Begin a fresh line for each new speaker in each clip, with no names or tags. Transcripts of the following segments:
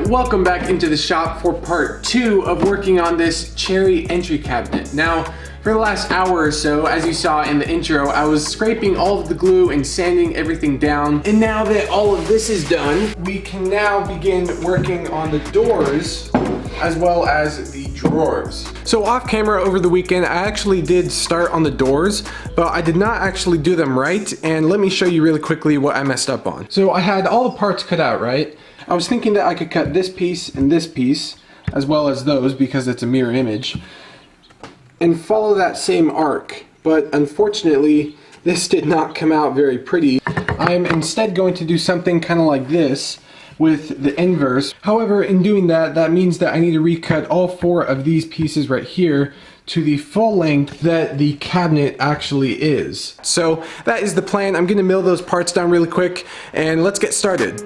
and welcome back into the shop for part 2 of working on this cherry entry cabinet. Now, for the last hour or so, as you saw in the intro, I was scraping all of the glue and sanding everything down. And now that all of this is done, we can now begin working on the doors as well as the drawers. So off camera over the weekend, I actually did start on the doors, but I did not actually do them right. And let me show you really quickly what I messed up on. So I had all the parts cut out, right? I was thinking that I could cut this piece and this piece, as well as those because it's a mirror image, and follow that same arc. But unfortunately, this did not come out very pretty. I'm instead going to do something kind of like this with the inverse. However, in doing that, that means that I need to recut all 4 of these pieces right here to the full length that the cabinet actually is. So that is the plan. I'm gonna mill those parts down really quick and let's get started.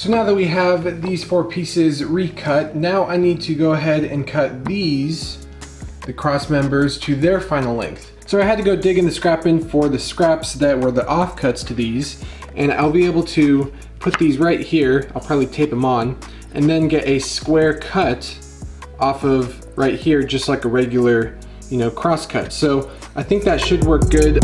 So now that we have these 4 pieces recut, now I need to go ahead and cut these, the cross members, to their final length. So I had to go dig in the scrap bin for the scraps that were the offcuts to these, and I'll be able to put these right here. I'll probably tape them on, and then get a square cut off of right here, just like a regular, cross cut. So I think that should work good.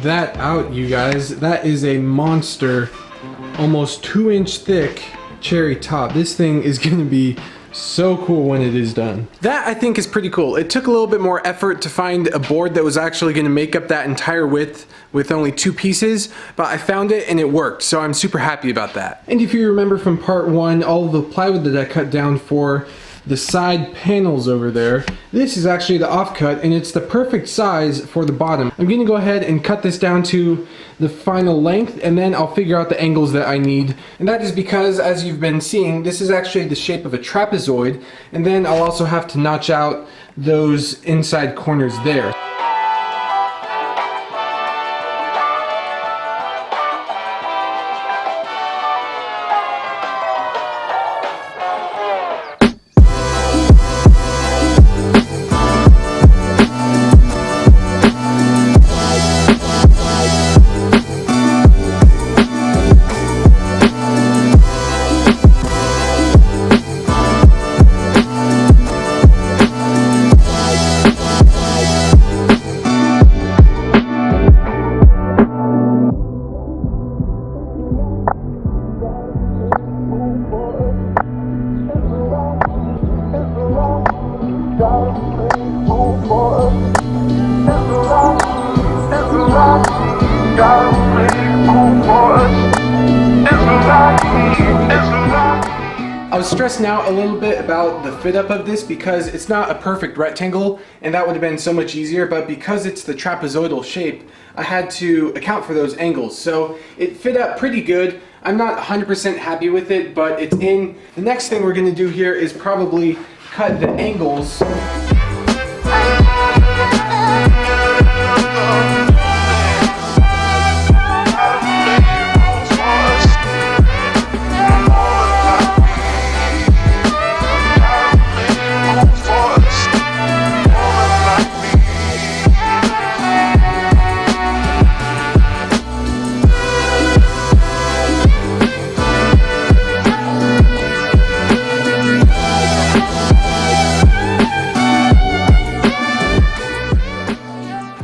That out, you guys. That is a monster, almost 2-inch thick cherry top. This thing is gonna be so cool when it is done. That I think is pretty cool. It took a little bit more effort to find a board that was actually gonna make up that entire width with only 2 pieces, but I found it and it worked, so I'm super happy about that. And if you remember from part 1, all of the plywood that I cut down for the side panels over there, this is actually the offcut and it's the perfect size for the bottom. I'm gonna go ahead and cut this down to the final length and then I'll figure out the angles that I need. And that is because, as you've been seeing, this is actually the shape of a trapezoid, and then I'll also have to notch out those inside corners there. was stressing out a little bit about the fit up of this because it's not a perfect rectangle, and that would have been so much easier, but because it's the trapezoidal shape, I had to account for those angles. So it fit up pretty good. I'm not 100% happy with it, but it's in. The next thing we're gonna do here is probably cut the angles.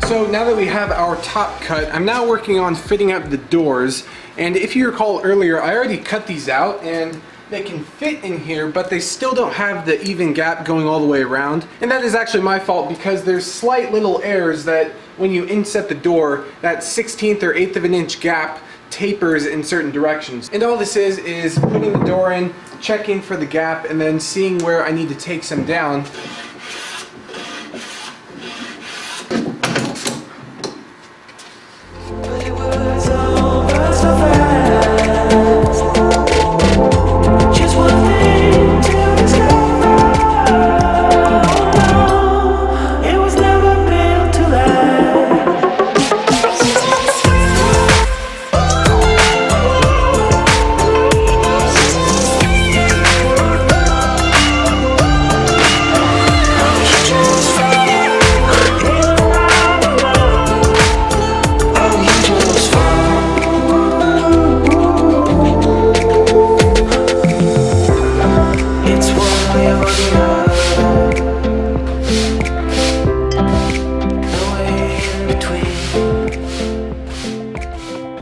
So now that we have our top cut, I'm now working on fitting up the doors. And if you recall earlier, I already cut these out and they can fit in here, but they still don't have the even gap going all the way around. And that is actually my fault because there's slight little errors that when you inset the door, that 1/16 or 1/8 of an inch gap tapers in certain directions. And all this is putting the door in, checking for the gap, and then seeing where I need to take some down.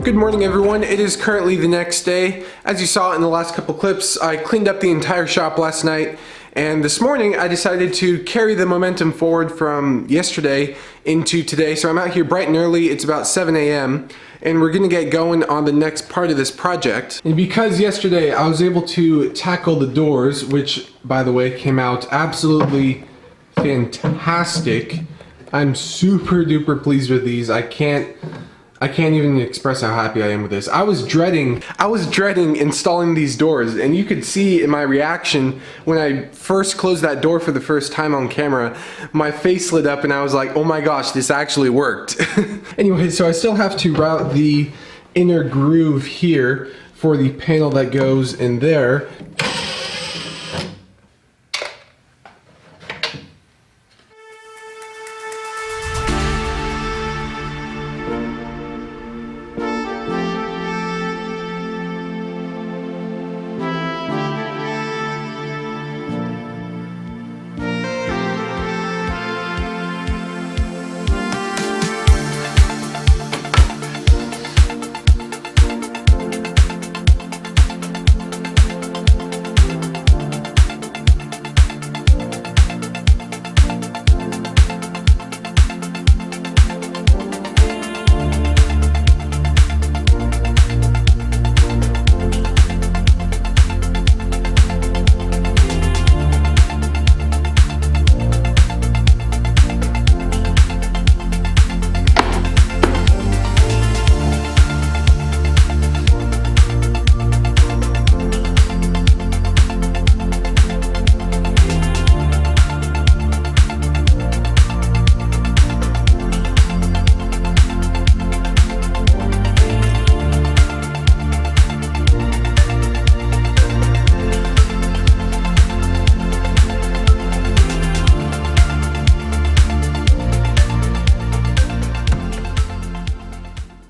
Good morning everyone, it is currently the next day. As you saw in the last couple clips, I cleaned up the entire shop last night, and this morning I decided to carry the momentum forward from yesterday into today. So I'm out here bright and early, it's about 7 a.m. and we're gonna get going on the next part of this project. And because yesterday I was able to tackle the doors, which by the way came out absolutely fantastic. I'm super duper pleased with these. I can't even express how happy I am with this. I was dreading installing these doors, and you could see in my reaction when I first closed that door for the first time on camera, my face lit up and I was like, oh my gosh, this actually worked. Anyway, so I still have to route the inner groove here for the panel that goes in there.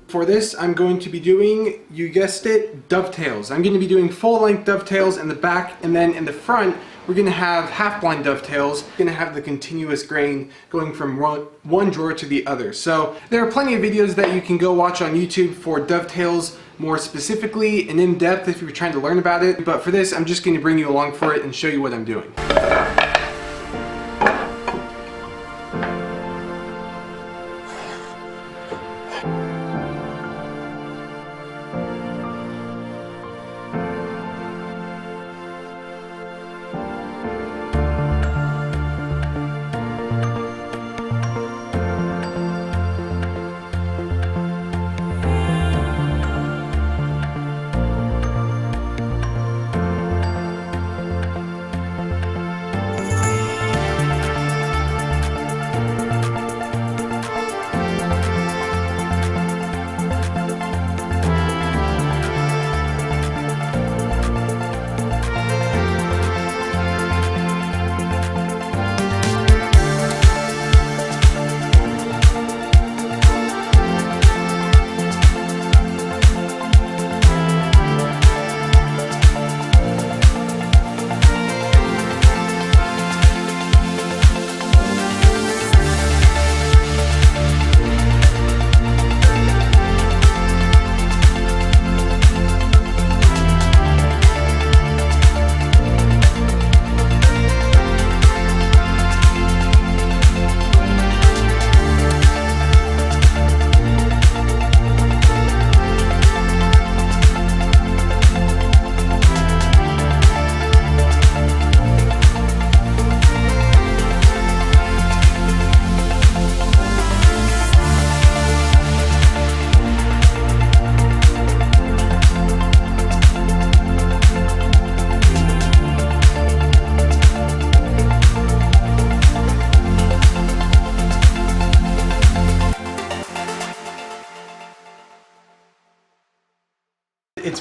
For this, I'm going to be doing, you guessed it, dovetails. I'm going to be doing full-length dovetails in the back, and then in the front, we're going to have half-blind dovetails. We're going to have the continuous grain going from one drawer to the other. So there are plenty of videos that you can go watch on YouTube for dovetails more specifically and in depth if you're trying to learn about it. But for this, I'm just going to bring you along for it and show you what I'm doing.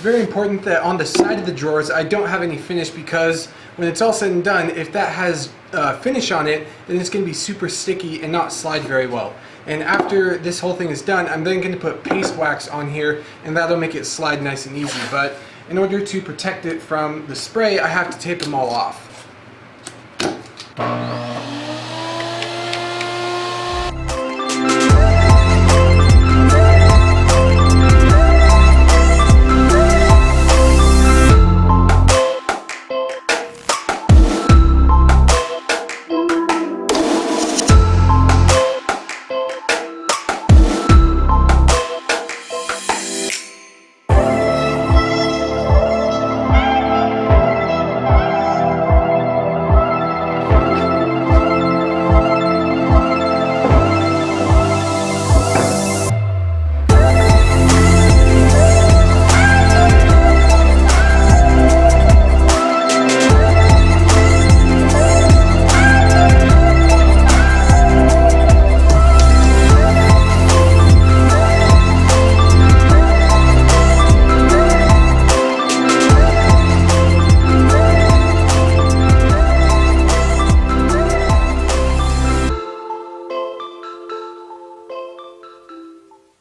very important that on the side of the drawers I don't have any finish, because when it's all said and done, if that has finish on it, then it's going to be super sticky and not slide very well. And after this whole thing is done, I'm then going to put paste wax on here, and that'll make it slide nice and easy. But in order to protect it from the spray, I have to tape them all off.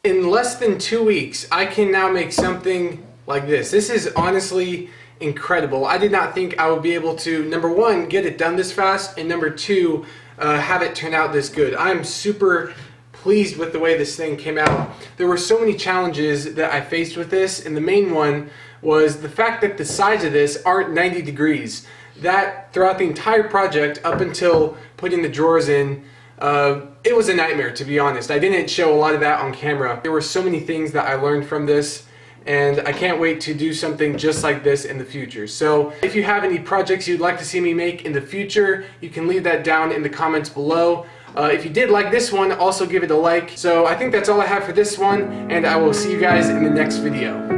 In less than 2 weeks, I can now make something like this. This is honestly incredible. I did not think I would be able to, number one, get it done this fast, and number two, have it turn out this good. I'm super pleased with the way this thing came out. There were so many challenges that I faced with this, and the main one was the fact that the sides of this aren't 90 degrees. That throughout the entire project, up until putting the drawers in, it was a nightmare, to be honest. I didn't show a lot of that on camera. There were so many things that I learned from this, and I can't wait to do something just like this in the future. So if you have any projects you'd like to see me make in the future, you can leave that down in the comments below. If you did like this one, also give it a like. So I think that's all I have for this one, and I will see you guys in the next video.